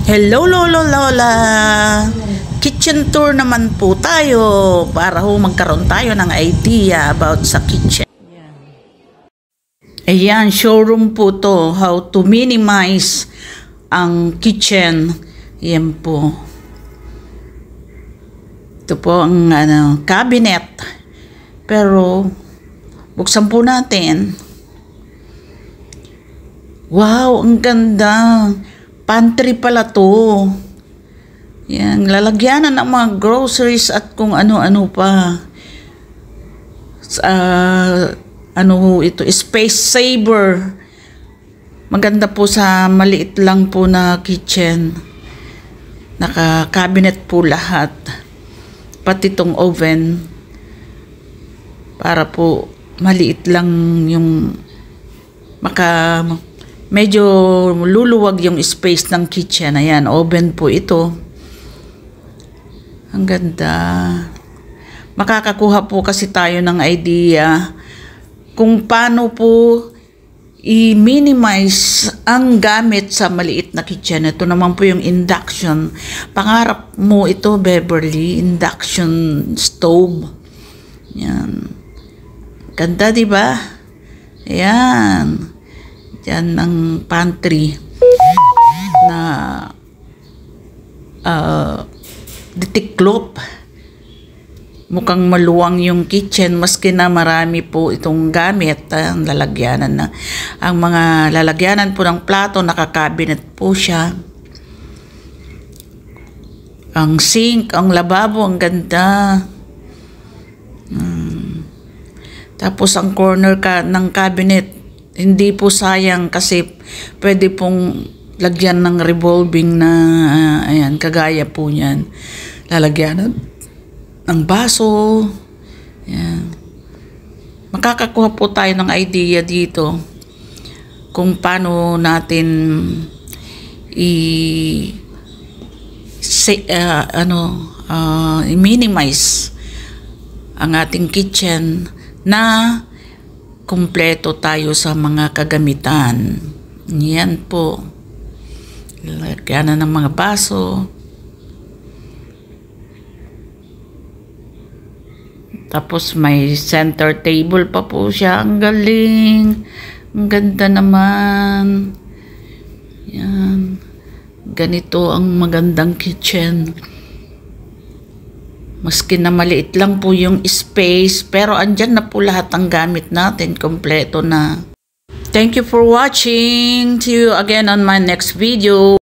Hello Lolo Lola! Kitchen tour naman po tayo para magkaroon tayo ng idea about sa kitchen. Ayan, showroom po to. How to minimize ang kitchen. Ayan po. Ito po ang cabinet. Pero, buksan po natin. Wow, ang ganda. Pantry pala to. Yan, lalagyanan ng mga groceries at kung ano-ano pa. Ito, space saver. Maganda po sa maliit lang po na kitchen. Naka-cabinet po lahat. Pati itong oven. Para po maliit lang yung medyo luluwag yung space ng kitchen. Ayan, oven po ito. Ang ganda. Makakakuha po kasi tayo ng idea kung paano po i-minimize ang gamit sa maliit na kitchen. Ito naman po yung induction. Pangarap mo ito, Beverly, induction stove. Yan. Ganda, di ba? Ayan. Yan ang pantry na ditiklop. Mukhang maluwang yung kitchen maski na marami po itong gamit. Ang lalagyanan ang mga lalagyanan po ng plato, naka-cabinet po siya. Ang sink, ang lababo, ang ganda. Tapos ang corner ng cabinet, hindi po sayang kasi pwede pong lagyan ng revolving na ayan, kagaya po niyan. Lalagyan ng baso. Ayan. Makakakuha po tayo i-idea dito kung paano natin i-minimize ang ating kitchen na kumpleto tayo sa mga kagamitan. Yan po. Lagyan na ng mga baso. Tapos may center table pa po siya. Ang galing. Ang ganda naman. Yan. Ganito ang magandang kitchen. Maski na maliit lang po yung space, pero andyan na po lahat ng gamit natin, kompleto na. Thank you for watching. See you again on my next video.